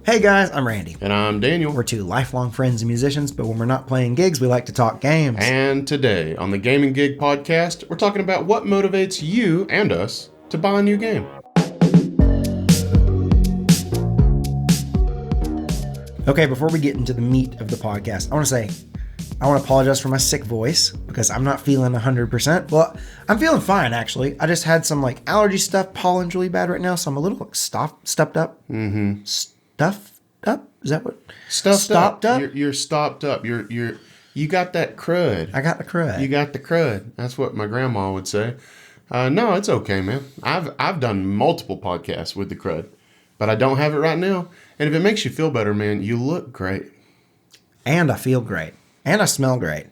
Hey guys, I'm Randy. And I'm Daniel. We're two lifelong friends and musicians, but when we're not playing gigs, we like to talk games. And today on the Gaming Gig Podcast, we're talking about what motivates you and us to buy a new game. Okay, before we get into the meat of the podcast, I want to apologize for my sick voice because I'm not feeling 100%. Well, I'm feeling fine, actually. I just had some allergy stuff. Pollen's really bad right now, so I'm a little stuffed up. Mm-hmm. Stuffed up? Is that what? Stopped up? You're stopped up. You got that crud. I got the crud. You got the crud. That's what my grandma would say. No, it's okay, man. I've done multiple podcasts with the crud, but I don't have it right now. And if it makes you feel better, man, you look great. And I feel great. And I smell great.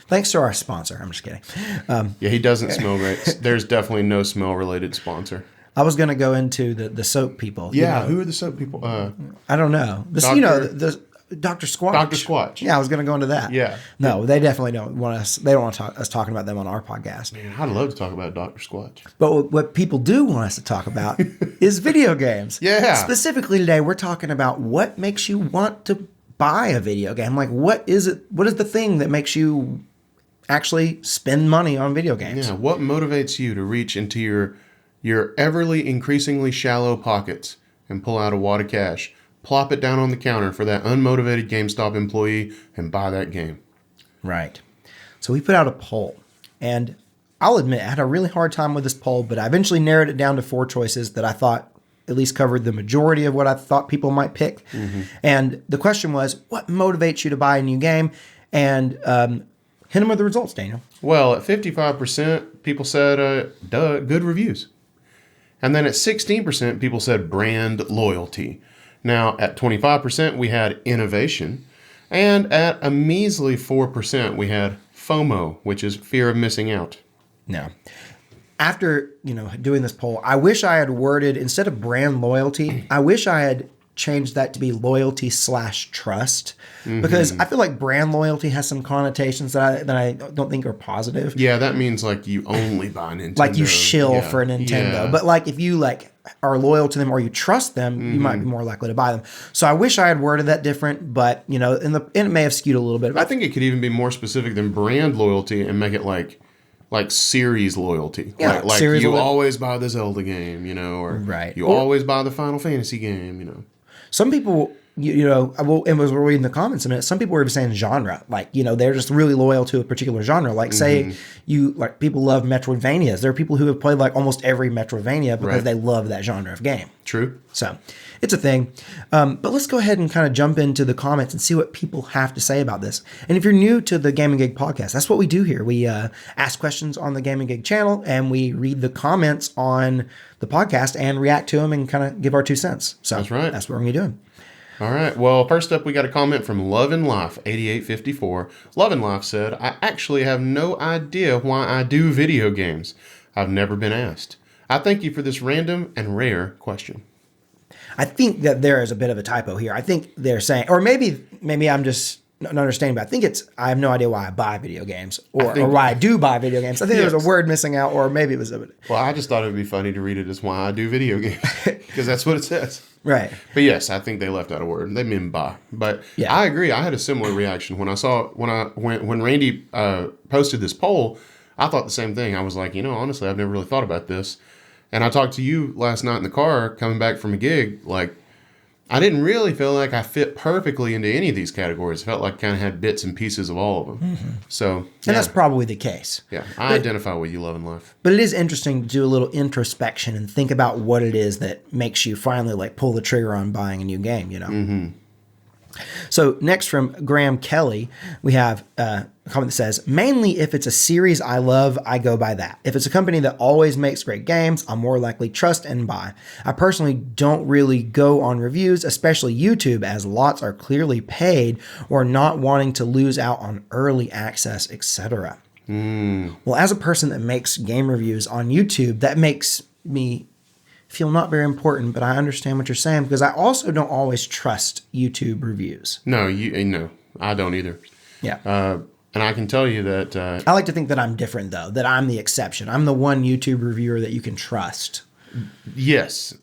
Thanks to our sponsor. I'm just kidding. Yeah, he doesn't smell great. There's definitely no smell-related sponsor. I was going to go into the soap people. Yeah, who are the soap people? I don't know. The Dr. Squatch. Dr. Squatch. Yeah, I was going to go into that. Yeah. No, they definitely don't want us. They don't want us talking about them on our podcast. Man, I'd love to talk about Dr. Squatch. But what people do want us to talk about is video games. Yeah. Specifically today, we're talking about what makes you want to buy a video game. Like, what is it? What is the thing that makes you actually spend money on video games? Yeah. What motivates you to reach into your everly increasingly shallow pockets and pull out a wad of cash, plop it down on the counter for that unmotivated GameStop employee, and buy that game? Right. So we put out a poll, and I'll admit I had a really hard time with this poll, but I eventually narrowed it down to 4 choices that I thought at least covered the majority of what I thought people might pick. Mm-hmm. And the question was, what motivates you to buy a new game? And hit them with the results, Daniel. Well, at 55%, people said, good reviews. And then at 16%, people said brand loyalty. Now, at 25%, we had innovation. And at a measly 4%, we had FOMO, which is fear of missing out. No. After, doing this poll, I wish I had worded, instead of brand loyalty, I wish I had changed that to be loyalty/trust, because I feel like brand loyalty has some connotations that I don't think are positive. Yeah, that means you only buy Nintendo. Like you shill for a Nintendo. Yeah. But if you are loyal to them or you trust them, you might be more likely to buy them. So I wish I had worded that different, but it may have skewed a little bit. I think it could even be more specific than brand loyalty and make it like series loyalty. Yeah, like series you always buy the Zelda game, or right. You always buy the Final Fantasy game, Some people, and was reading the comments a minute, some people were even saying genre. They're just really loyal to a particular genre. Say people love Metroidvanias. There are people who have played almost every Metroidvania because they love that genre of game. True. So it's a thing. But let's go ahead and kind of jump into the comments and see what people have to say about this. And if you're new to the Gaming Gig podcast, that's what we do here. We ask questions on the Gaming Gig channel, and we read the comments on the podcast and react to them and kind of give our 2 cents. So that's right. That's what we're going to be doing. All right. Well, first up, we got a comment from Love and Life 8854. Love and Life said, I actually have no idea why I do video games. I've never been asked. I thank you for this random and rare question. I think that there is a bit of a typo here. I think they're saying, or maybe I'm just not understanding, but I think I have no idea why I buy video games or why I do buy video games. I think there's a word missing out, or maybe it was Well, I just thought it would be funny to read it as why I do video games, because that's what it says. Right. But yes, I think they left out a word. They mean buy. But yeah. I agree. I had a similar reaction when I saw when Randy posted this poll. I thought the same thing. I was like, honestly, I've never really thought about this. And I talked to you last night in the car coming back from a gig. I didn't really feel like I fit perfectly into any of these categories. I felt like I kind of had bits and pieces of all of them. Mm-hmm. So, and that's probably the case. Yeah, I identify with you, Love and Life. But it is interesting to do a little introspection and think about what it is that makes you finally pull the trigger on buying a new game. Mm-hmm. So next from Graham Kelly, we have a comment that says, mainly if it's a series I love, I go by that. If it's a company that always makes great games, I'll more likely trust and buy. I personally don't really go on reviews, especially YouTube, as lots are clearly paid or not wanting to lose out on early access, etc. Well, as a person that makes game reviews on YouTube, that makes me feel not very important, but I understand what you're saying, because I also don't always trust YouTube reviews. No, I don't either. Yeah. And I can tell you that... I like to think that I'm different, though, that I'm the exception. I'm the one YouTube reviewer that you can trust. Yes.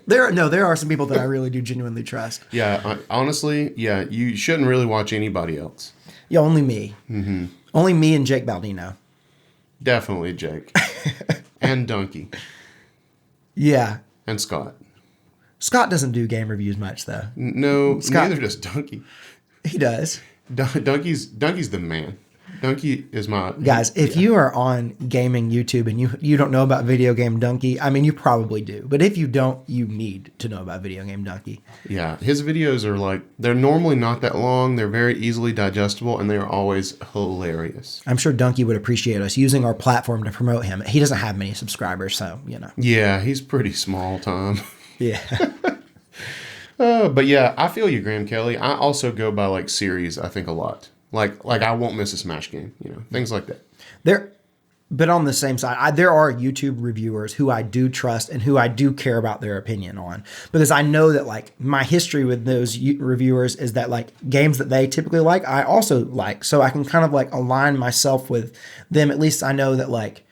There are some people that I really do genuinely trust. Yeah. Honestly, yeah. You shouldn't really watch anybody else. Yeah, only me. Mm-hmm. Only me and Jake Baldino. Definitely Jake. And Donkey. Yeah. And Scott. Scott doesn't do game reviews much, though. No, Scott, neither does Donkey. He does. Donkey's the man. Donkey is my... Guys, if you are on gaming YouTube and you don't know about Video Game Donkey, I mean, you probably do. But if you don't, you need to know about Video Game Donkey. Yeah, his videos are like, they're normally not that long. They're very easily digestible, and they're always hilarious. I'm sure Donkey would appreciate us using our platform to promote him. He doesn't have many subscribers, so, you know. Yeah, he's pretty small time. Yeah. But yeah, I feel you, Graham Kelly. I also go by like series, I think, a lot. Like I won't miss a Smash game, things like that. But on the same side, there are YouTube reviewers who I do trust and who I do care about their opinion on, because I know that like my history with those reviewers is that like games that they typically like, I also like, so I can kind of like align myself with them. At least I know that like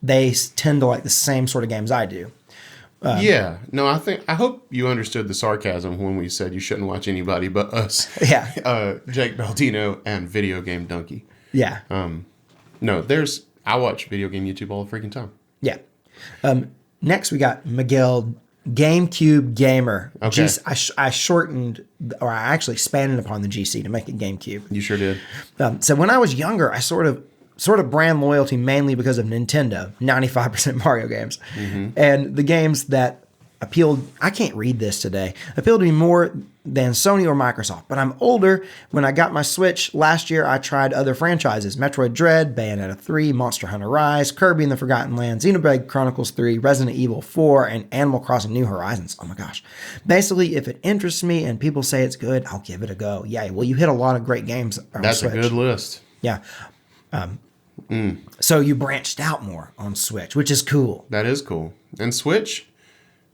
they tend to like the same sort of games I do. Yeah. No, I hope you understood the sarcasm when we said you shouldn't watch anybody but us. Yeah. Jake Baldino and Video Game Donkey. Yeah. No, I watch video game YouTube all the freaking time. Yeah. Next we got Miguel GameCube Gamer. Okay. I shortened, or I actually expanded upon the GC to make it GameCube. You sure did. So when I was younger, I sort of brand loyalty mainly because of Nintendo, 95% Mario games. Mm-hmm. And the games that appealed, I can't read this today, appealed to me more than Sony or Microsoft. But I'm older. When I got my Switch last year, I tried other franchises: Metroid Dread, Bayonetta 3, Monster Hunter Rise, Kirby and the Forgotten Land, Xenoblade Chronicles 3, Resident Evil 4, and Animal Crossing New Horizons. Oh my gosh. Basically, if it interests me and people say it's good, I'll give it a go. Yeah, well, you hit a lot of great games on That's Switch. A good list. Yeah. So you branched out more on Switch, which is cool. That is cool. And Switch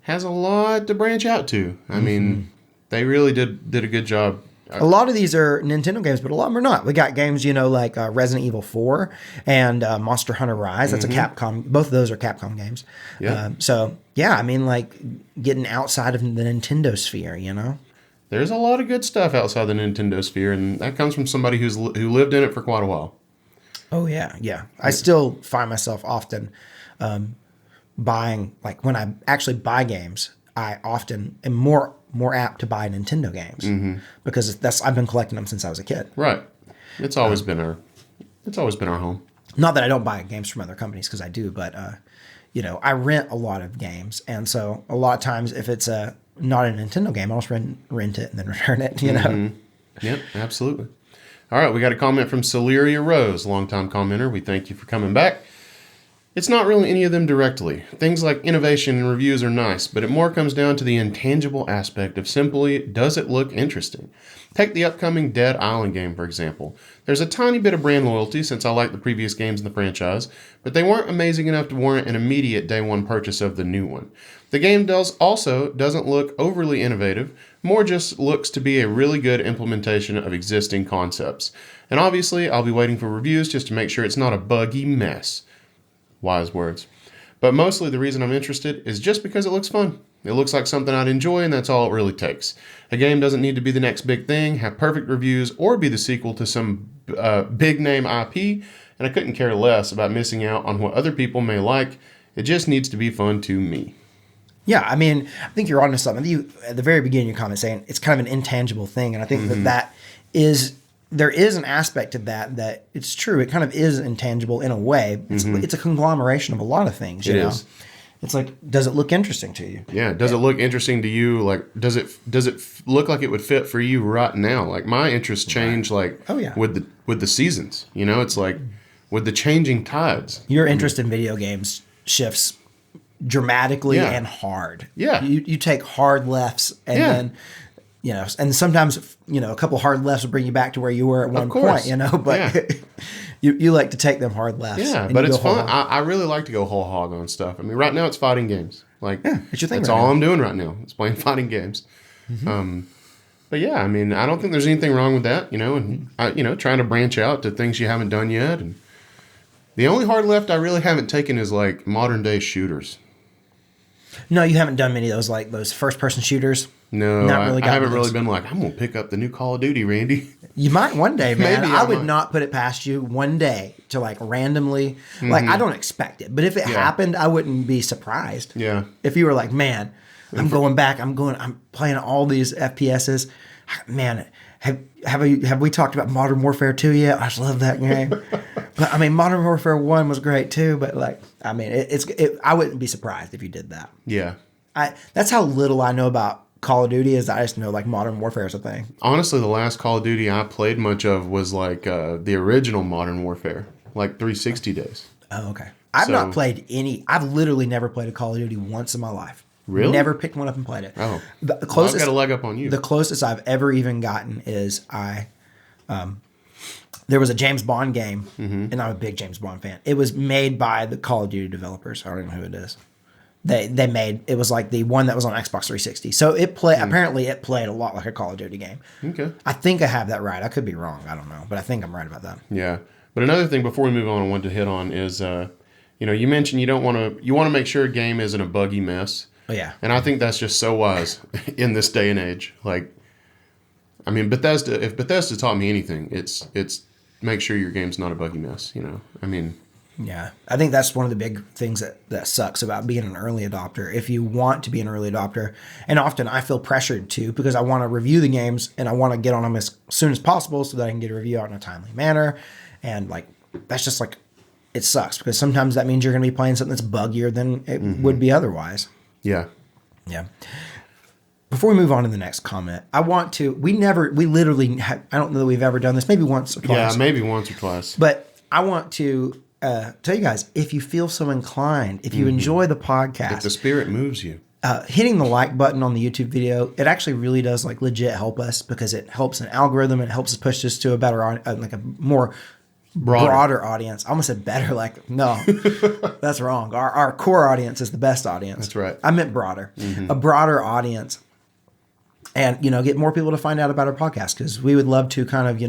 has a lot to branch out to. I mean, they really did a good job. A lot of these are Nintendo games, but a lot of them are not. We got games, like Resident Evil 4 and Monster Hunter Rise. That's a Capcom. Both of those are Capcom games. Yeah. So, yeah, I mean, like getting outside of the Nintendo sphere, There's a lot of good stuff outside the Nintendo sphere, and that comes from somebody who lived in it for quite a while. Oh, yeah, yeah. I still find myself often buying, like when I actually buy games, I often am more apt to buy Nintendo games because I've been collecting them since I was a kid. Right. It's always been our home. Not that I don't buy games from other companies, because I do, but I rent a lot of games, and so a lot of times if it's not a Nintendo game, I'll just rent it and then return it. Yep, absolutely. All right, we got a comment from Celeria Rose, longtime commenter. We thank you for coming back. It's not really any of them directly. Things like innovation and reviews are nice, but it more comes down to the intangible aspect of simply, does it look interesting? Take the upcoming Dead Island game, for example. There's a tiny bit of brand loyalty since I like the previous games in the franchise, but they weren't amazing enough to warrant an immediate day one purchase of the new one. The game doesn't look overly innovative, more just looks to be a really good implementation of existing concepts. And obviously, I'll be waiting for reviews just to make sure it's not a buggy mess. Wise words. But mostly the reason I'm interested is just because it looks fun. It looks like something I'd enjoy, and that's all it really takes. A game doesn't need to be the next big thing, have perfect reviews, or be the sequel to some big name IP, and I couldn't care less about missing out on what other people may like. It just needs to be fun to me. Yeah, I mean, I think you're onto something. You, at the very beginning of your comment, saying it's kind of an intangible thing, and I think that is... There is an aspect of that it's true. It kind of is intangible in a way. It's a conglomeration of a lot of things. You know? Is. It's like, does it look interesting to you? Yeah. Does it look interesting to you? Like, does it look like it would fit for you right now? Like my interests change. Like, with the seasons. It's like with the changing tides. Your interest in video games shifts dramatically and hard. Yeah. You take hard lefts and then. And sometimes, a couple hard lefts will bring you back to where you were at one point, but you like to take them hard lefts. Yeah, but it's fun. I really like to go whole hog on stuff. I mean, right now it's fighting games. Like, it's your thing. That's all I'm doing right now. It's playing fighting games. But yeah, I mean, I don't think there's anything wrong with that, and, trying to branch out to things you haven't done yet. And the only hard left I really haven't taken is like modern day shooters. No, you haven't done many of those, like those first-person shooters. No, Not really I got haven't those. really been like, I'm going to pick up the new Call of Duty, Randy. You might one day, man. Maybe I I would might. not put it past you one day to like randomly, like I don't expect it, but if it happened, I wouldn't be surprised. Yeah. If you were like, man, I'm going back, I'm playing all these FPSs. Man, have we talked about Modern Warfare 2 yet? I just love that game. But I mean, Modern Warfare 1 was great too, but like, I mean, I wouldn't be surprised if you did that. Yeah. That's how little I know about Call of Duty is I just know like Modern Warfare is a thing. Honestly, the last Call of Duty I played much of was like the original Modern Warfare, like 360 days. Oh, okay. I've not played any. I've literally never played a Call of Duty once in my life. Really? Never picked one up and played it. Oh. The closest, I've got a leg up on you. The closest I've ever even gotten is there was a James Bond game, and I'm a big James Bond fan. It was made by the Call of Duty developers. I don't even know who it is. They made it was like the one that was on Xbox 360. So apparently it played a lot like a Call of Duty game. Okay. I think I have that right. I could be wrong. I don't know, but I think I'm right about that. Yeah. But another thing before we move on, I wanted to hit on is, you mentioned you want to make sure a game isn't a buggy mess. Oh, yeah. And I think that's just so wise in this day and age. Like, I mean, if Bethesda taught me anything, it's make sure your game's not a buggy mess. I mean. Yeah, I think that's one of the big things that sucks about being an early adopter. If you want to be an early adopter, and often I feel pressured to because I want to review the games and I want to get on them as soon as possible so that I can get a review out in a timely manner. And like, that's just like, it sucks because sometimes that means you're going to be playing something that's buggier than it would be otherwise. Yeah. Yeah. Before we move on to the next comment, I literally, I don't know that we've ever done this, maybe once or twice. Yeah, maybe once or twice. But I want to tell you guys, if you feel so inclined, if you enjoy the podcast, If the spirit moves you. Hitting the like button on the YouTube video, it actually really does like legit help us because it helps an algorithm and it helps us push this to a better, like a more broader audience. I almost said better, like, no, that's wrong. Our core audience is the best audience. That's right. I meant broader, a broader audience. And, get more people to find out about our podcast because we would love to kind of,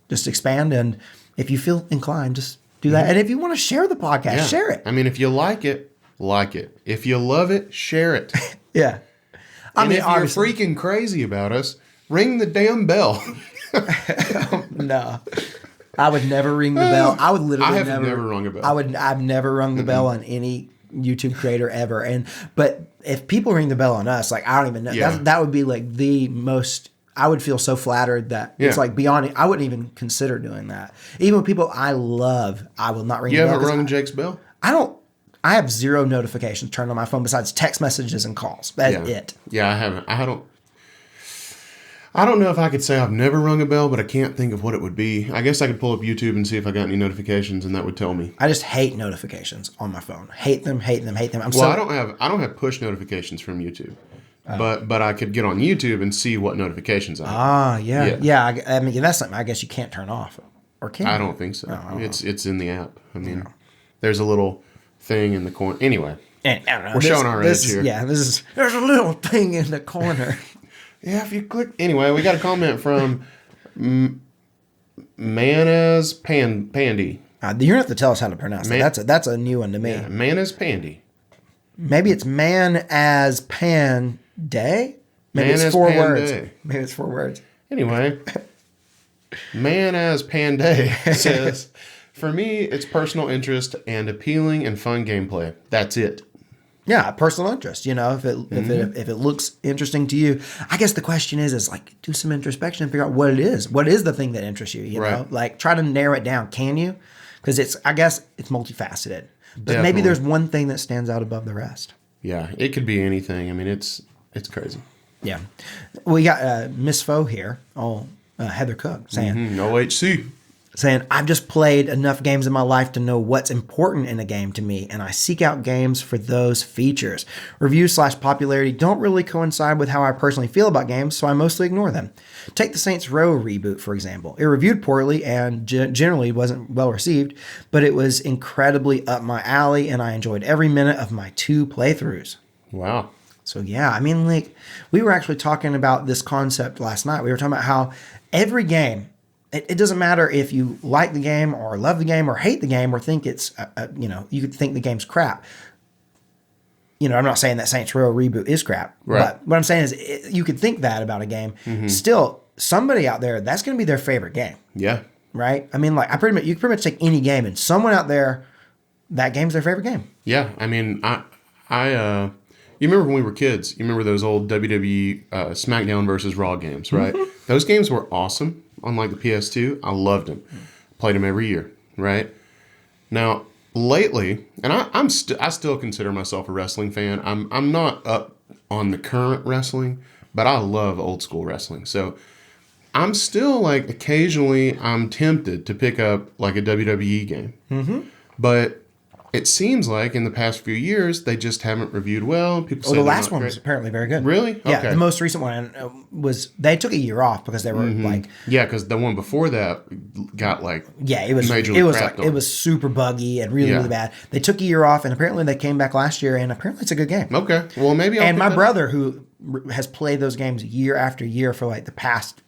just expand. And if you feel inclined, just do that. And if you want to share the podcast, share it. I mean, if you like it, like it. If you love it, share it. Yeah. If you're freaking crazy about us, ring the damn bell. No. I would never ring the bell. I would literally I have never rung a bell. I've never rung the bell on any YouTube creator ever. But if people ring the bell on us, like, I don't even know. Yeah. That would be like the most, I would feel so flattered that it's like beyond it. I wouldn't even consider doing that. Even with people I love, I will not ring the bell. You haven't rung Jake's bell? I have zero notifications turned on my phone besides text messages and calls. That's it. Yeah, I haven't. I don't know if I could say I've never rung a bell, but I can't think of what it would be. I guess I could pull up YouTube and see if I got any notifications, and that would tell me. I just hate notifications on my phone. Hate them. I don't have push notifications from YouTube, but I could get on YouTube and see what notifications I have. Yeah. I mean, that's something I guess you can't turn off, or can you? I don't think so. It's in the app. I mean, there's a little thing in the corner. Anyway, we're showing our age here. There's a little thing in the corner. Yeah, if you click. Anyway, we got a comment from Manaz Pandy. You're going to have to tell us how to pronounce it. That's a new one to me. Yeah, Manaz Pandy. Maybe it's Man as Pan Day? Maybe it's 4 words. Maybe it's 4 words. Anyway, Man as Panday says, for me, it's personal interest and appealing and fun gameplay. That's it. Yeah, personal interest. If it looks interesting to you, I guess the question is like do some introspection and figure out what it is. What is the thing that interests you? You know, like try to narrow it down. Can you? Because I guess it's multifaceted. But maybe there's one thing that stands out above the rest. Yeah, it could be anything. I mean, it's crazy. Yeah, we got Miss Foe here. Heather Cook saying OHC. Saying, I've just played enough games in my life to know what's important in a game to me, and I seek out games for those features. Reviews/popularity don't really coincide with how I personally feel about games, so I mostly ignore them. Take the Saints Row reboot, for example. It reviewed poorly and generally wasn't well received, but it was incredibly up my alley, and I enjoyed every minute of my 2 playthroughs. Wow. So yeah, I mean, like, we were actually talking about this concept last night. We were talking about how every game, it doesn't matter if you like the game or love the game or hate the game or think it's, you could think the game's crap. I'm not saying that Saints Row reboot is crap, Right. but what I'm saying is you could think that about a game. Still, somebody out there, that's going to be their favorite game, Yeah. right? I mean, like you can pretty much take any game, and someone out there, that game's their favorite game. Yeah. I mean, you remember when we were kids? You remember those old WWE SmackDown versus Raw games, right? Those games were awesome on like the PS2. I loved them. Played them every year, right? Now lately, and I still consider myself a wrestling fan. I'm not up on the current wrestling, but I love old school wrestling. So I'm still like occasionally I'm tempted to pick up like a WWE game, but it seems like in the past few years they just haven't reviewed well. People say The last one was apparently very good. Really? Yeah, Okay. the most recent one was they took a year off because they were like, Yeah, because the one before that got like it was crapped on. it was super buggy and really Yeah. really bad. They took a year off, and apparently they came back last year, and apparently it's a good game. Okay, well maybe. And my brother, who has played those games year after year for like the past,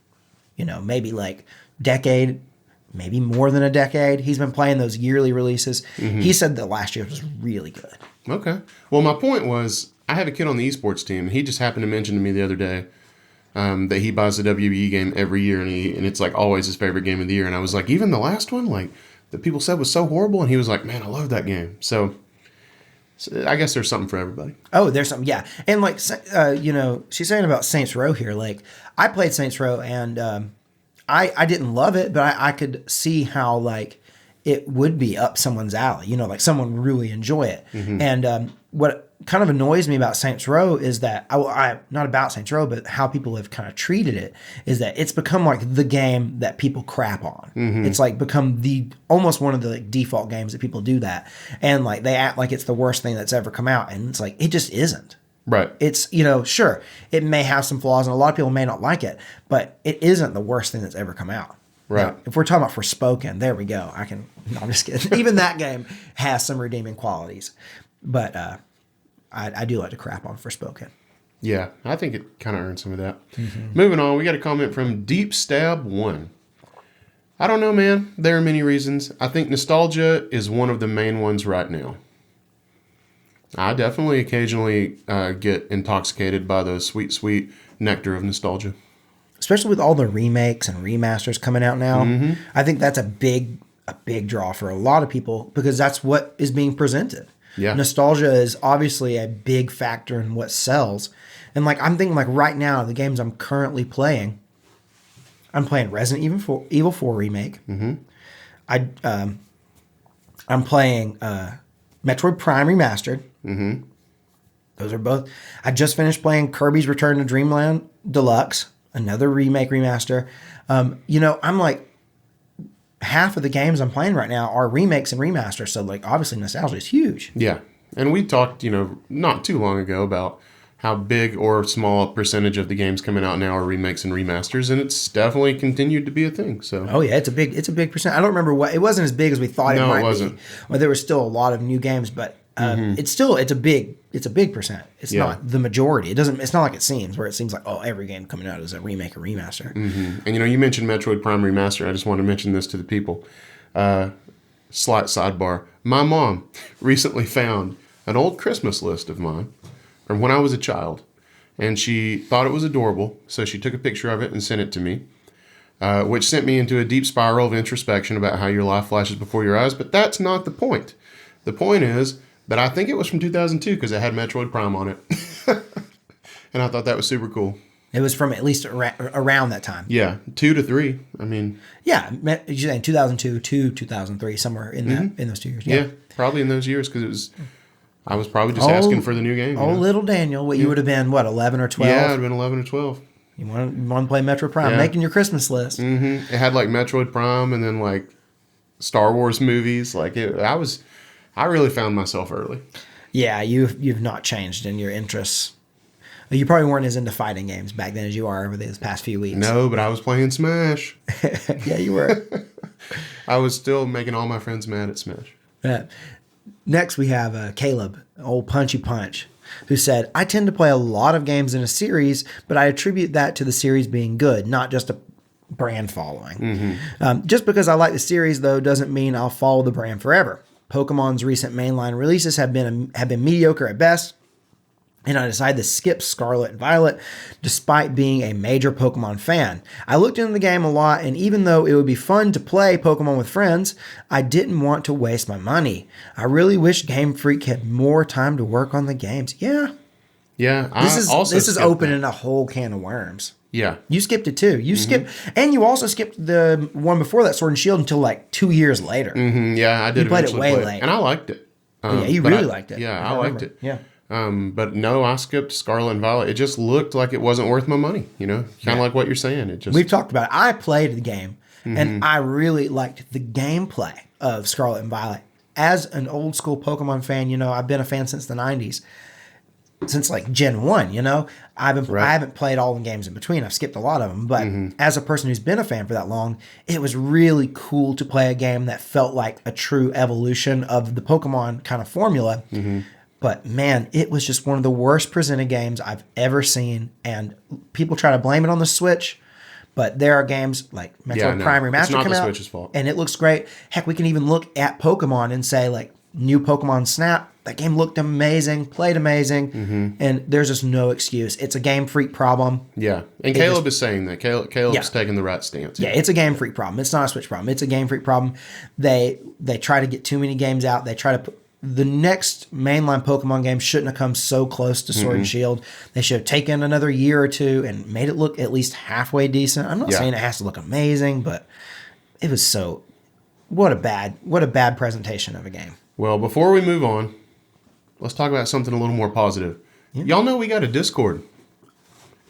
maybe like decade, maybe more than a decade, he's been playing those yearly releases. He said that last year was really good. Okay. Well, my point was, I have a kid on the esports team, and he just happened to mention to me the other day that he buys the WWE game every year, and it's like always his favorite game of the year. And I was like, even the last one, like that people said was so horrible, and he was like, man, I love that game. So I guess there's something for everybody. Oh, there's something, yeah. And like, she's saying about Saints Row here. Like, I played Saints Row, and I didn't love it, but I could see how like it would be up someone's alley. Like someone would really enjoy it. And what kind of annoys me about Saints Row is that I not about Saints Row, but how people have kind of treated it is that it's become like the game that people crap on. It's like become almost one of the like default games that people do that, and like they act like it's the worst thing that's ever come out, and it's like it just isn't. Right. It's, sure, it may have some flaws and a lot of people may not like it, but it isn't the worst thing that's ever come out. Right. Now, if we're talking about Forspoken, there we go. No, I'm just kidding. Even that game has some redeeming qualities, but I do like to crap on Forspoken. Yeah, I think it kind of earned some of that. Moving on, we got a comment from Deep Stab 1. I don't know, man. There are many reasons. I think nostalgia is one of the main ones right now. I definitely occasionally get intoxicated by the sweet, sweet nectar of nostalgia. Especially with all the remakes and remasters coming out now. I think that's a big draw for a lot of people because that's what is being presented. Yeah. Nostalgia is obviously a big factor in what sells. And like I'm thinking like right now, the games I'm currently playing, I'm playing Resident Evil 4 remake. I'm playing Metroid Prime Remastered. Those are both. I just finished playing Kirby's Return to Dreamland Deluxe, another remake remaster. I'm like half of the games I'm playing right now are remakes and remasters. So like obviously nostalgia is huge. Yeah. And we talked, not too long ago about how big or small a percentage of the games coming out now are remakes and remasters, and it's definitely continued to be a thing. So oh yeah, it's a big percent. I don't remember what it wasn't as big as we thought it might wasn't. be. Well, there were still a lot of new games, but it's a big percent. It's not the majority. It's not like it seems where it seems like every game coming out is a remake or remaster. And you mentioned Metroid Prime Remaster. I just want to mention this to the people. Slight sidebar. My mom recently found an old Christmas list of mine from when I was a child, and she thought it was adorable, so she took a picture of it and sent it to me, which sent me into a deep spiral of introspection about how your life flashes before your eyes, but that's not the point. The point is that I think it was from 2002 because it had Metroid Prime on it, and I thought that was super cool. It was from at least around that time. Yeah, 2 to 3. I mean, yeah, you're saying 2002 to 2003, somewhere in that in those 2 years. Yeah, probably in those years because I was probably just asking for the new game. Little Daniel, you would have been, 11 or 12? Yeah, I'd have been 11 or 12. You want to play Metroid Prime, making your Christmas list. It had like Metroid Prime and then like Star Wars movies. Like I really found myself early. Yeah, you've not changed in your interests. You probably weren't as into fighting games back then as you are over these past few weeks. No, but I was playing Smash. Yeah, you were. I was still making all my friends mad at Smash. Next, we have Caleb, old Punchy Punch, who said, I tend to play a lot of games in a series, but I attribute that to the series being good, not just a brand following. Just because I like the series, though, doesn't mean I'll follow the brand forever. Pokemon's recent mainline releases have been mediocre at best. and I decided to skip Scarlet and Violet despite being a major Pokemon fan. I looked into the game a lot, and even though it would be fun to play Pokemon with friends, I didn't want to waste my money. I really wish Game Freak had more time to work on the games. Yeah. Yeah, This is opening a whole can of worms. Yeah. You skipped it too. You skipped, and you also skipped the one before that, Sword and Shield, until like 2 years later. Yeah, I did. You played it way late. And I liked it. Yeah, you really liked it. Yeah, I liked it. Yeah. But no, I skipped Scarlet and Violet. It just looked like it wasn't worth my money, kind of like what you're saying. It just We've talked about it. I played the game, and I really liked the gameplay of Scarlet and Violet. As an old school Pokemon fan, I've been a fan since the 90s. Since like Gen 1, I haven't played all the games in between. I've skipped a lot of them. But as a person who's been a fan for that long, it was really cool to play a game that felt like a true evolution of the Pokemon kind of formula. But man, it was just one of the worst presented games I've ever seen. And people try to blame it on the Switch. But there are games like Metroid Prime Remastered come out, Switch's fault. And it looks great. Heck, we can even look at Pokemon and say like new Pokemon Snap. That game looked amazing, played amazing, and there's just no excuse. It's a Game Freak problem. Yeah, and Caleb is saying that. Caleb's taking the right stance. Yeah, it's a Game Freak problem. It's not a Switch problem. It's a Game Freak problem. They try to get too many games out. They try to put the next mainline Pokemon game shouldn't have come so close to Sword and Shield. They should have taken another year or two and made it look at least halfway decent. I'm not saying it has to look amazing, but it was so what a bad presentation of a game. Well, before we move on, let's talk about something a little more positive. Yeah. Y'all know we got a Discord,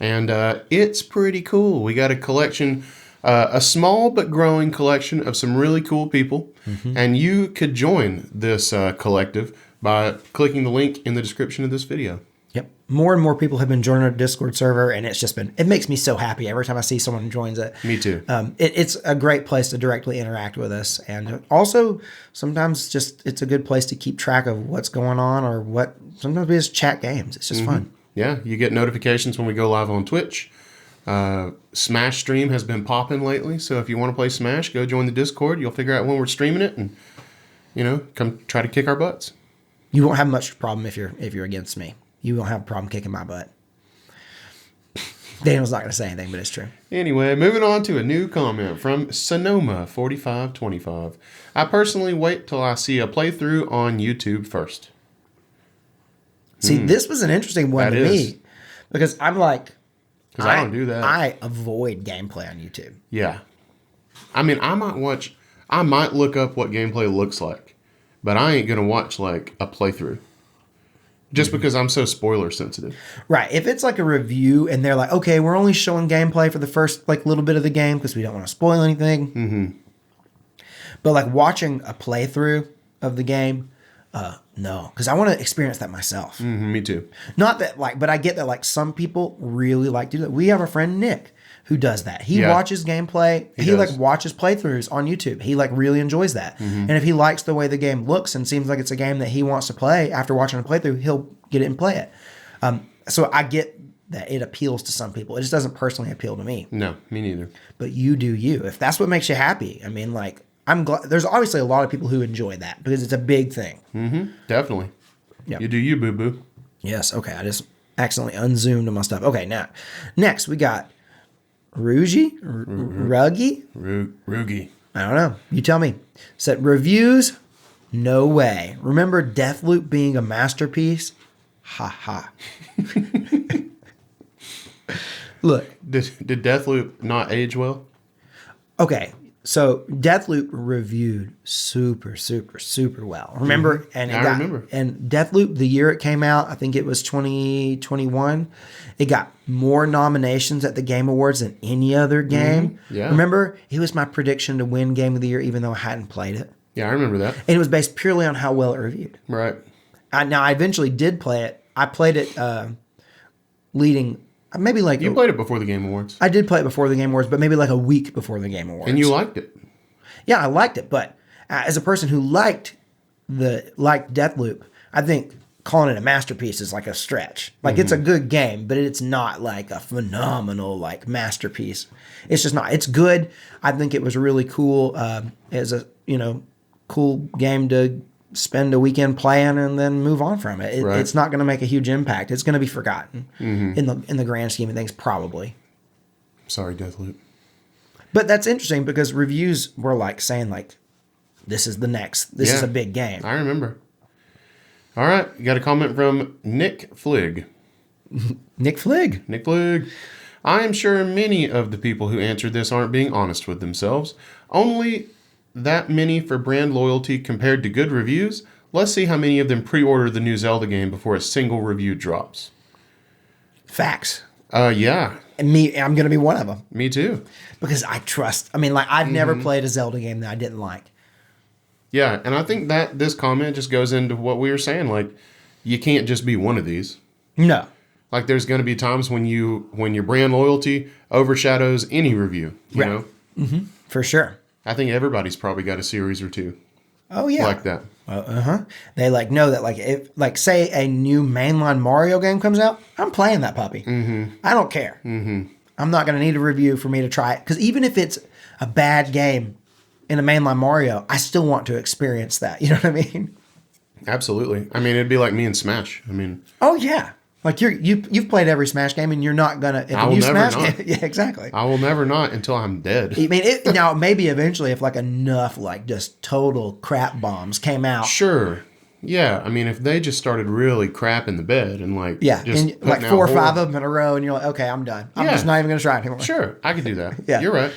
and it's pretty cool. We got a collection, a small but growing collection of some really cool people, and you could join this collective by clicking the link in the description of this video. Yep. More and more people have been joining our Discord server, and it makes me so happy every time I see someone who joins it. Me too. It's a great place to directly interact with us. And also, sometimes it's a good place to keep track of what's going on sometimes we just chat games. It's just fun. Yeah. You get notifications when we go live on Twitch. Smash stream has been popping lately. So if you want to play Smash, go join the Discord. You'll figure out when we're streaming it and, come try to kick our butts. You won't have much problem if you're against me. You won't have a problem kicking my butt. Daniel's not going to say anything, but it's true. Anyway, moving on to a new comment from Sonoma4525. I personally wait till I see a playthrough on YouTube first. See, this was an interesting one to me. Because I'm like... Because I don't do that. I avoid gameplay on YouTube. Yeah. I mean, I might look up what gameplay looks like. But I ain't going to watch like a playthrough. Just because I'm so spoiler sensitive. Right. If it's like a review and they're like, okay, we're only showing gameplay for the first like little bit of the game because we don't want to spoil anything. But like watching a playthrough of the game, no. Because I want to experience that myself. Me too. Not that but I get that like some people really like to do that. We have a friend, Nick, who does that. He watches gameplay. He like watches playthroughs on YouTube. He like really enjoys that. And if he likes the way the game looks and seems like it's a game that he wants to play after watching a playthrough, he'll get it and play it. So I get that it appeals to some people. It just doesn't personally appeal to me. No, me neither. But you do you. If that's what makes you happy. I mean, like, I'm glad. There's obviously a lot of people who enjoy that because it's a big thing. Definitely. Yep. You do you, boo-boo. Yes. Okay. I just accidentally unzoomed on my stuff. Okay. Now, next we got Ruggy? Rugi. I don't know. You tell me. Said reviews? No way. Remember Deathloop being a masterpiece? Ha ha. Look. Did Deathloop not age well? Okay. So Deathloop reviewed super, super, super well. Remember? And I remember. And Deathloop, the year it came out, I think it was 2021. It got more nominations at the Game Awards than any other game. Yeah. Remember? It was my prediction to win Game of the Year, even though I hadn't played it. Yeah, I remember that. And it was based purely on how well it reviewed. Right. Now, I eventually did play it. I played it leading... Maybe like you played it before the Game Awards. I did play it before the Game Awards, but maybe like a week before the Game Awards. And you liked it. Yeah, I liked it, but as a person who liked Deathloop, I think calling it a masterpiece is like a stretch. Like it's a good game, but it's not like a phenomenal like masterpiece. It's just not. It's good. I think it was really cool as a cool game to spend a weekend playing and then move on from it. Right. It's not going to make a huge impact. It's going to be forgotten in the grand scheme of things, probably. Sorry, Deathloop. But that's interesting because reviews were like saying like, this is a big game. I remember. All right. You got a comment from Nick Flig. Nick Flig. Nick Flig. I am sure many of the people who answered this aren't being honest with themselves. Only that many for brand loyalty compared to good reviews. Let's see how many of them pre-order the new Zelda game before a single review drops. Facts. Yeah. And I'm going to be one of them. Me too. Because I trust. I mean, like, I've never played a Zelda game that I didn't like. Yeah, and I think that this comment just goes into what we were saying. Like, you can't just be one of these. No. Like, there's going to be times when your brand loyalty overshadows any review. You know. Mm-hmm. For sure. I think everybody's probably got a series or two. Oh yeah. Like that. They like know that like if like say a new mainline Mario game comes out, I'm playing that puppy. I don't care. I'm not going to need a review for me to try it because even if it's a bad game in a mainline Mario, I still want to experience that. You know what I mean? Absolutely. I mean, it'd be like me and Smash. I mean. Oh yeah. Like you've played every Smash game and you're not gonna. I will never not. Game, yeah, exactly. I will never not until I'm dead. I mean, now maybe eventually if like enough like just total crap bombs came out. Sure. Yeah. I mean, if they just started really crapping the bed and like just and like 4 or 5 of them in a row, and you're like, okay, I'm done. I'm just not even gonna try it anymore. Sure, I could do that. Yeah, you're right.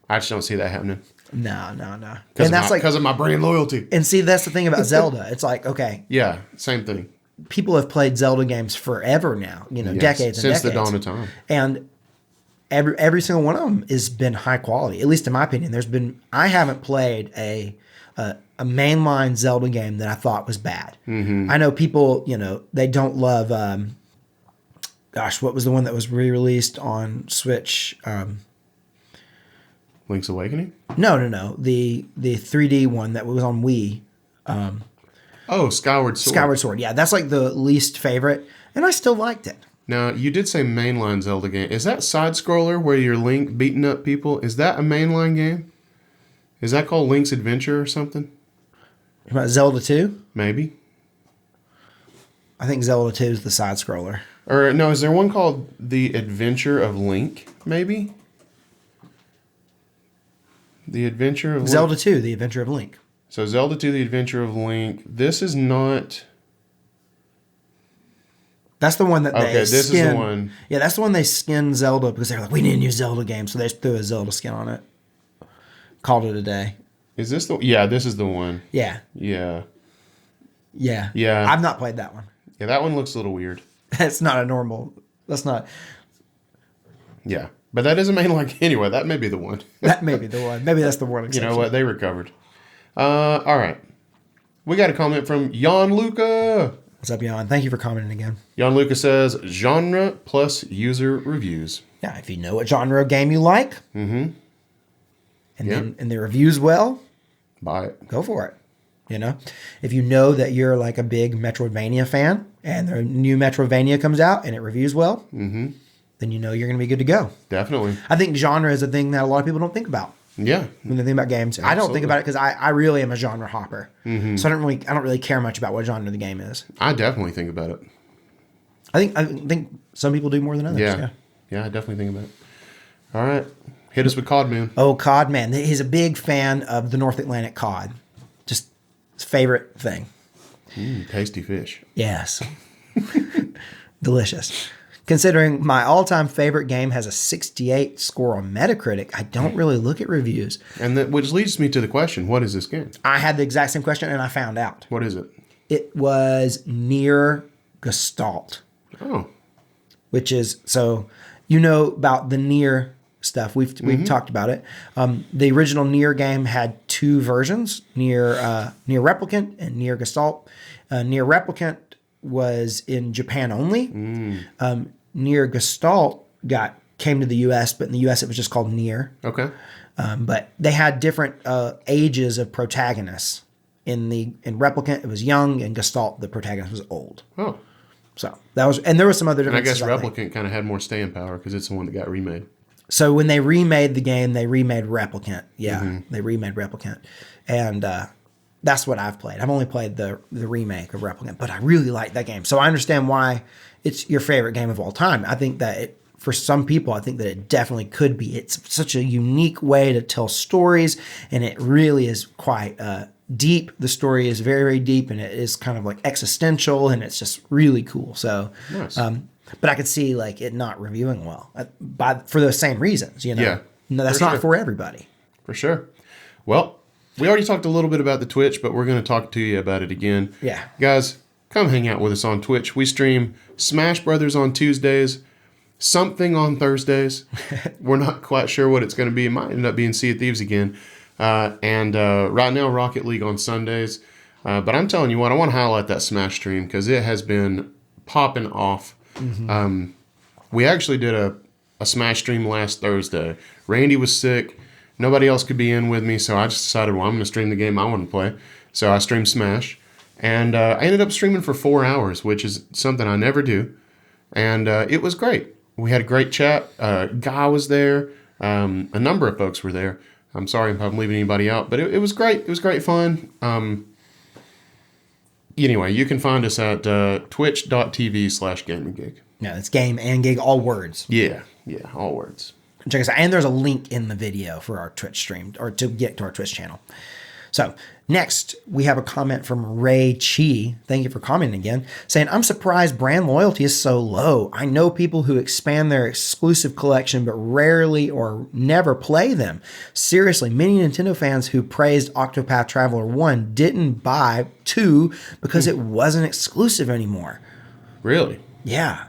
I just don't see that happening. No. And that's because of my brand loyalty. And see, that's the thing about Zelda. It's like, okay. Yeah, same thing. People have played Zelda games forever now, decades and since decades. the dawn of time. And every single one of them has been high quality, at least in my opinion. I haven't played a mainline Zelda game that I thought was bad. I know people, they don't love, what was the one that was re-released on Switch? Link's Awakening? No. The 3D one that was on Wii. Skyward Sword. Skyward Sword, yeah. That's like the least favorite, and I still liked it. Now, you did say mainline Zelda game. Is that side-scroller where you're Link beating up people? Is that a mainline game? Is that called Link's Adventure or something? About Zelda 2? Maybe. I think Zelda 2 is the side-scroller. Or, no, is there one called The Adventure of Link, maybe? The Adventure of Zelda 2, The Adventure of Link. So Zelda 2, The Adventure of Link. This is not... That's the one that they this is the one. Yeah, that's the one they skinned Zelda because they're like, we need a new Zelda game. So they just threw a Zelda skin on it. Called it a day. Is this the... Yeah, this is the one. Yeah. Yeah. Yeah. Yeah. I've not played that one. Yeah, that one looks a little weird. That's not a normal... That's not... Yeah. But that is a mainline... Anyway, that may be the one. That may be the one. Maybe that's the one exception. You know what? They recovered. All right. We got a comment from Jan Luca. What's up, Jan? Thank you for commenting again. Jan Luca says, genre plus user reviews. Yeah, if you know what genre of game you like, and the reviews well, buy it. Go for it. If you know that you're like a big Metroidvania fan, and the new Metroidvania comes out and it reviews well, then you're going to be good to go. Definitely. I think genre is a thing that a lot of people don't think about. Yeah. When they think about games. Absolutely. I don't think about it because I really am a genre hopper. So I don't really care much about what genre the game is. I definitely think about it. I think some people do more than others. Yeah, I definitely think about it. All right. Hit us with Cod Man. Oh, Cod Man. He's a big fan of the North Atlantic cod. Just his favorite thing. Tasty fish. Yes. Delicious. Considering my all-time favorite game has a 68 score on Metacritic, I don't really look at reviews. And which leads me to the question, what is this game? I had the exact same question, and I found out. What is it? It was Nier Gestalt. Oh. Which is, so about the Nier stuff. We've talked about it. The original Nier game had 2 versions, Nier Replicant and Nier Gestalt. Nier Replicant was in Japan only. Nier Gestalt came to the U.S., but in the U.S. it was just called Nier. Okay. But they had different ages of protagonists. In Replicant, it was young, and Gestalt, the protagonist, was old. Oh. So that was, and there was some other differences. And I guess Replicant kind of had more staying power because it's the one that got remade. So when they remade the game, they remade Replicant. Yeah, they remade Replicant, and That's what I've played. I've only played the remake of Replicant, but I really like that game. So I understand why it's your favorite game of all time. I think that for some people, I think that it definitely could be. It's such a unique way to tell stories, and it really is quite deep. The story is very, very deep, and it is kind of like existential, and it's just really cool. So, nice. But I could see like it not reviewing well for those same reasons. Yeah, no, that's not for everybody. For sure. Well, we already talked a little bit about the Twitch, but we're going to talk to you about it again. Yeah. Guys, come hang out with us on Twitch. We stream Smash Brothers on Tuesdays, something on Thursdays. We're not quite sure what it's going to be. It might end up being Sea of Thieves again. And right now, Rocket League on Sundays. But I'm telling you what, I want to highlight that Smash stream because it has been popping off. Mm-hmm. We actually did a Smash stream last Thursday. Randy was sick. Nobody else could be in with me, so I just decided, well, I'm going to stream the game I want to play. So I streamed Smash, and I ended up streaming for 4 hours, which is something I never do. And it was great. We had a great chat. Guy was there. A number of folks were there. I'm sorry if I'm leaving anybody out, but it was great. It was great fun. Anyway, you can find us at twitch.tv/gaminggig. Yeah, it's game and gig, all words. Yeah, all words. Check us out. And there's a link in the video for our Twitch stream, or to get to our Twitch channel. So next, we have a comment from Ray Chi. Thank you for commenting again, saying, I'm surprised brand loyalty is so low. I know people who expand their exclusive collection, but rarely or never play them. Seriously, many Nintendo fans who praised Octopath Traveler 1 didn't buy 2 because it wasn't exclusive anymore. Really? Yeah.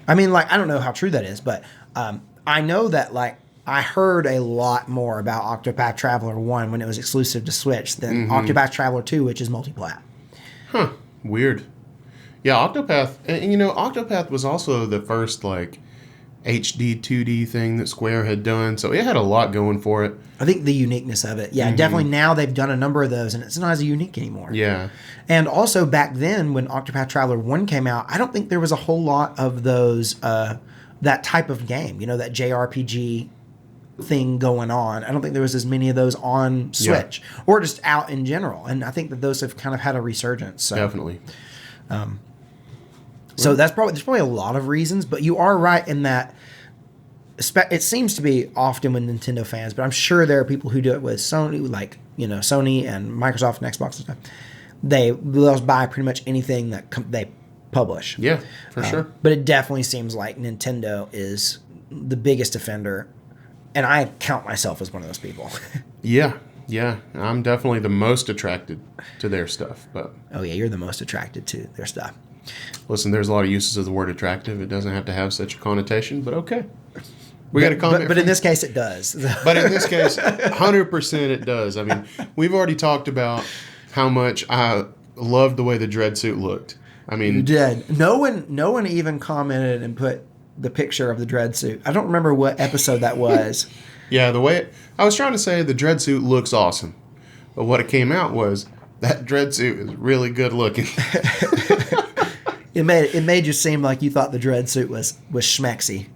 I mean, like, I don't know how true that is, but I know that, like, I heard a lot more about Octopath Traveler 1 when it was exclusive to Switch than Octopath Traveler 2, which is multi-plat. Huh. Weird. Yeah, Octopath, and Octopath was also the first, like, HD 2D thing that Square had done, so it had a lot going for it. I think the uniqueness of it. Yeah, definitely now they've done a number of those, and it's not as unique anymore. Yeah. And also back then when Octopath Traveler 1 came out, I don't think there was a whole lot of those, that type of game, that JRPG thing going on. I don't think there was as many of those on Switch or just out in general. And I think that those have kind of had a resurgence. So. Definitely. So there's probably a lot of reasons, but you are right in that it seems to be often with Nintendo fans, but I'm sure there are people who do it with Sony, like, Sony and Microsoft and Xbox and stuff. They'll buy pretty much anything that they publish. Yeah, for sure. But it definitely seems like Nintendo is the biggest offender. And I count myself as one of those people. Yeah. I'm definitely the most attracted to their stuff. But oh, yeah, you're the most attracted to their stuff. Listen, there's a lot of uses of the word attractive. It doesn't have to have such a connotation, but okay. We got a comment. But in this case, it does. But in this case, 100% it does. I mean, we've already talked about how much I loved the way the dread suit looked. I mean, you did. No one even commented and put the picture of the dread suit. I don't remember what episode that was. Yeah, I was trying to say the dread suit looks awesome, but what it came out was that dread suit is really good looking. It made you seem like you thought the dread suit was schmexy,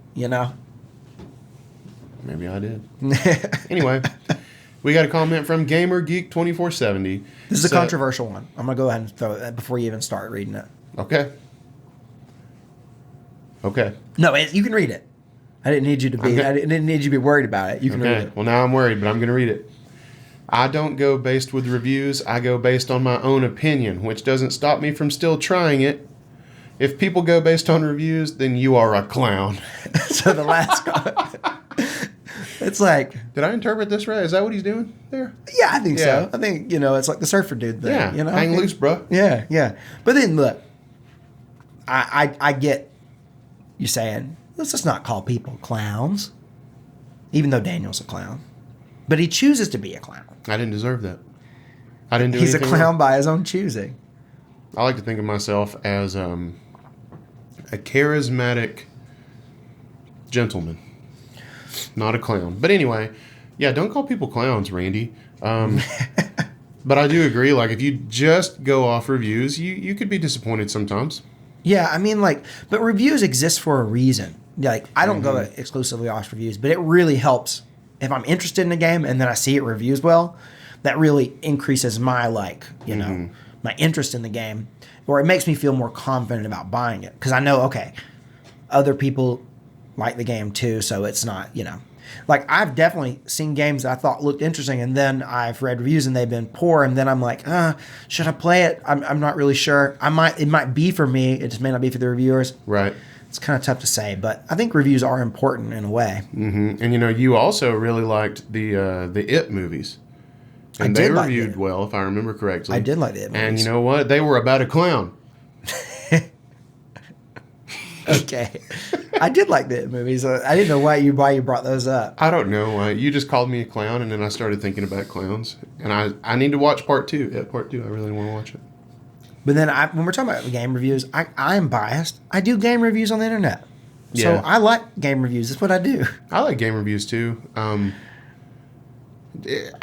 Maybe I did. Anyway, we got a comment from GamerGeek2470. This is a controversial one. I'm gonna go ahead and throw it before you even start reading it. Okay. No, you can read it. I didn't need you to be. Okay. I didn't need you to be worried about it. You can read it. Well, now I'm worried, but I'm going to read it. I don't go based with reviews. I go based on my own opinion, which doesn't stop me from still trying it. If people go based on reviews, then you are a clown. So the last comment. It's like, did I interpret this right? Is that what he's doing there? Yeah, I think so. I think it's like the surfer dude thing. Yeah, hang loose, bro. Yeah. But then look, I get. You're saying, let's just not call people clowns. Even though Daniel's a clown. But he chooses to be a clown. I didn't deserve that. I didn't do anything. He's a clown by his own choosing. I like to think of myself as a charismatic gentleman. Not a clown. But anyway, yeah, don't call people clowns, Randy. But I do agree, like, if you just go off reviews, you could be disappointed sometimes. Yeah, I mean, like, but reviews exist for a reason. Like, I don't go exclusively off reviews, but it really helps if I'm interested in a game and then I see it reviews well. that really increases my my interest in the game, or it makes me feel more confident about buying it because I know, okay, other people like the game too, so it's not, like I've definitely seen games that I thought looked interesting, and then I've read reviews and they've been poor, and then I'm like, should I play it? I'm not really sure. It might be for me. It just may not be for the reviewers. Right. It's kind of tough to say, but I think reviews are important in a way. Mm-hmm. And you also really liked the It movies, and they reviewed well, if I remember correctly. I did like the It movies, and you know what? They were about a clown. Okay, I did like the It movies. I didn't know why you brought those up. I don't know why. You just called me a clown, and then I started thinking about clowns, and I need to watch part 2. It part 2. I really want to watch it. But then when we're talking about game reviews, I am biased. I do game reviews on the internet. So Yeah. I like game reviews. That's what I do. I like game reviews too. I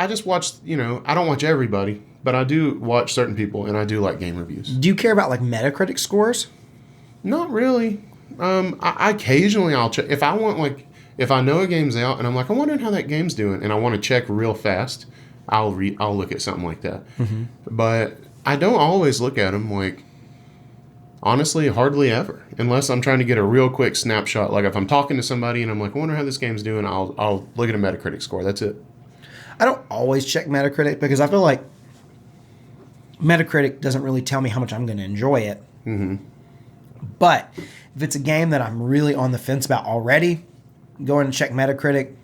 just watch, I don't watch everybody, but I do watch certain people, and I do like game reviews. Do you care about like Metacritic scores? Not really. I occasionally I'll check if I want, if I know a game's out and I'm like, I'm wondering how that game's doing, and I want to check real fast, I'll look at something like that. Mm-hmm. But I don't always look at them, honestly, hardly ever, unless I'm trying to get a real quick snapshot. Like if I'm talking to somebody and I'm like, I wonder how this game's doing, I'll look at a Metacritic score. That's it. I don't always check Metacritic because I feel like Metacritic doesn't really tell me how much I'm going to enjoy it. Mm-hmm. But if it's a game that I'm really on the fence about already, going to check Metacritic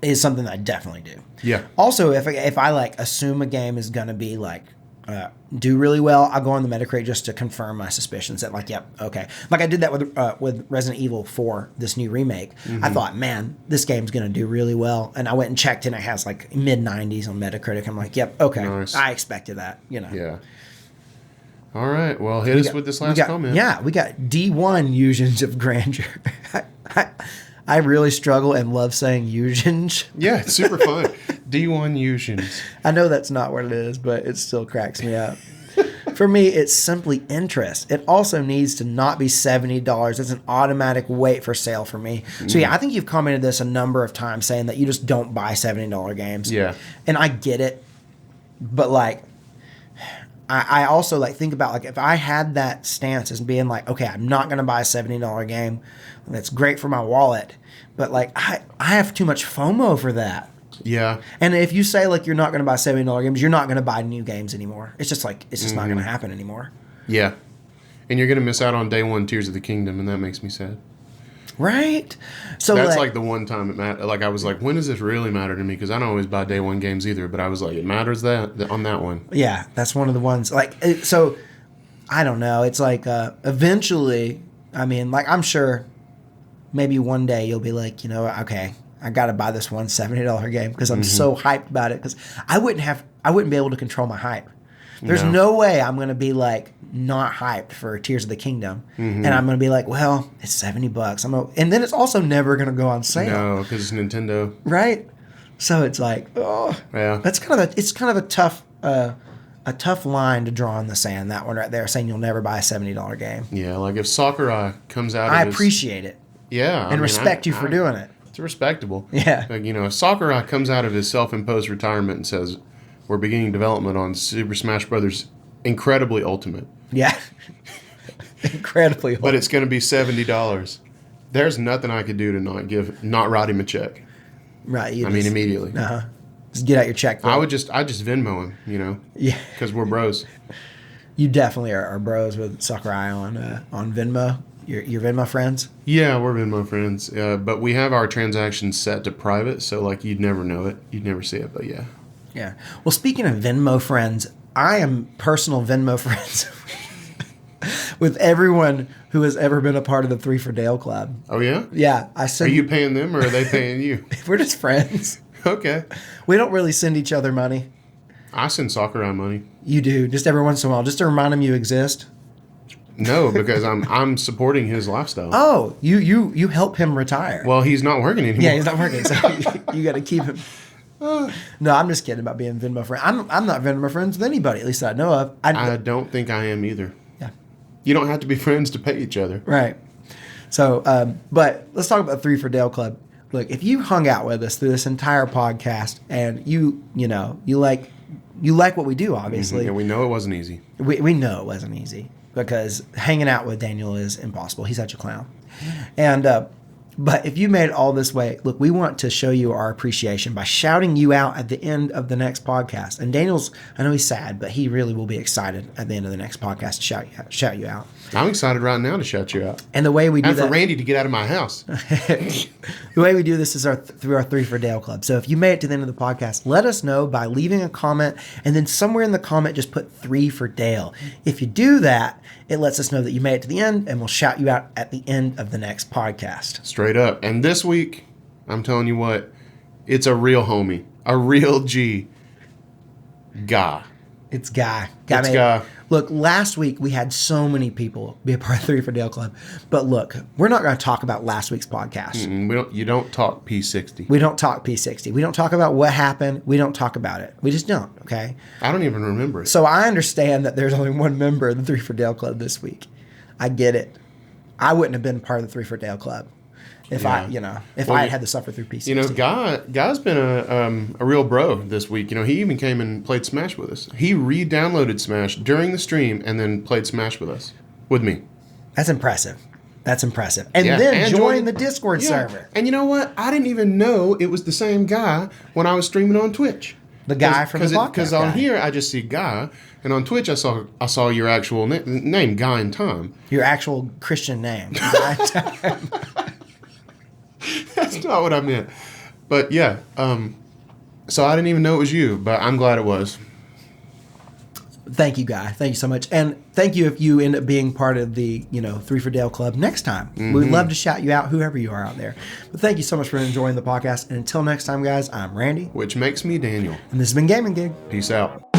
is something that I definitely do. Yeah. Also, if I assume a game is going to be do really well, I'll go on the Metacritic just to confirm my suspicions that yep, okay. Like I did that with Resident Evil 4, this new remake. Mm-hmm. I thought, man, this game's going to do really well. And I went and checked and it has mid-90s on Metacritic. I'm like, yep, okay. Nice. I expected that, Yeah. All right. Well, hit us with this last comment. Yeah, we got D1 Eugens of Grandeur. I really struggle and love saying Eugens. Yeah, it's super fun. D1 Eugens. I know that's not what it is, but it still cracks me up. For me, it's simply interest. It also needs to not be $70. It's an automatic wait for sale for me. So yeah, I think you've commented this a number of times saying that you just don't buy $70 games. Yeah. And I get it. But I also think about if I had that stance as being okay, I'm not going to buy a $70 game. That's great for my wallet. But I have too much FOMO for that. Yeah. And if you say you're not going to buy $70 games, you're not going to buy new games anymore. It's just it's just not going to happen anymore. Yeah. And you're going to miss out on day 1 Tears of the Kingdom, and that makes me sad. Right? So that's the one time it mattered. I was like, when does this really matter to me? Because I don't always buy day 1 games either, but I was like, it matters on that one. Yeah, that's one of the ones. So I don't know. It's eventually, I'm sure maybe one day you'll be like, okay, I got to buy this one $70 game because I'm so hyped about it. Because I wouldn't be able to control my hype. There's no way I'm going to be not hyped for Tears of the Kingdom. Mm-hmm. And I'm going to be well, it's $70. And then it's also never going to go on sale. No, because it's Nintendo. Right? So it's yeah. That's kind of a tough line to draw in the sand, that one right there, saying you'll never buy a $70 game. Yeah, if Sakurai comes out I appreciate it. Yeah. And respect you for doing it. It's respectable. Yeah. If Sakurai comes out of his self-imposed retirement and says, we're beginning development on Super Smash Brothers Incredibly Ultimate. Yeah. Incredibly Ultimate. But it's going to be $70. There's nothing I could do to not write him a check. Right. Immediately. Uh-huh. Just get out your checkbook. I just Venmo him, Yeah. Because we're bros. You definitely are bros with Sakurai on Venmo. Your Venmo friends? Yeah, we're Venmo friends. But we have our transactions set to private, so you'd never know it. You'd never see it, but yeah. Yeah. Well, speaking of Venmo friends, I am personal Venmo friends with everyone who has ever been a part of the 3 for Dale Club. Oh, yeah? Yeah. Are you paying them or are they paying you? We're just friends. Okay. We don't really send each other money. I send Sakurai money. You do, just every once in a while, just to remind him you exist. No, because I'm supporting his lifestyle. Oh, you help him retire. Well, he's not working anymore. Yeah, he's not working, so you got to keep him. No, I'm just kidding about being Venmo friend. I'm not Venmo friends with anybody, at least that I know of. I don't think I am either. Yeah. You don't have to be friends to pay each other. Right. So, but let's talk about 3 for Dale Club. look, if you hung out with us through this entire podcast and you like what we do, obviously. Yeah, we know it wasn't easy. We know it wasn't easy because hanging out with Daniel is impossible. He's such a clown. And but if you made it all this way, look, we want to show you our appreciation by shouting you out at the end of the next podcast. And Daniel's, I know he's sad, but he really will be excited at the end of the next podcast to shout you out. I'm excited right now to shout you out. And the way we do and for that, Randy to get out of my house. The way we do this is through our 3 for Dale Club. So if you made it to the end of the podcast, let us know by leaving a comment, and then somewhere in the comment just put 3 for Dale. If you do that, it lets us know that you made it to the end, and we'll shout you out at the end of the next podcast. Straight up. And this week, I'm telling you what, it's a real homie, a real G. Guy. It's Guy. It's Guy. Look, last week we had so many people be a part of 3 for Dale Club. But look, we're not going to talk about last week's podcast. You don't talk P60. We don't talk P60. We don't talk about what happened. We don't talk about it. We just don't, okay? I don't even remember it. So I understand that there's only one member of the 3 for Dale Club this week. I get it. I wouldn't have been part of the 3 for Dale Club if I had had to suffer through P60. Guy's been a real bro this week. He even came and played Smash with us. He re-downloaded Smash during the stream and then played Smash with me. That's impressive. And then joined the Discord server. And you know what? I didn't even know it was the same guy when I was streaming on Twitch. The guy from the podcast. Because on here I just see Guy, and on Twitch I saw your actual name, Guy in Time. Your actual Christian name, Guy in Time. That's not what I meant. But yeah, so I didn't even know it was you, but I'm glad it was. Thank you, Guy. Thank you so much. And thank you if you end up being part of the, 3 for Dale Club next time. Mm-hmm. We'd love to shout you out, whoever you are out there. But thank you so much for enjoying the podcast. And until next time, guys, I'm Randy. Which makes me Daniel. And this has been Gaming Gig. Peace out.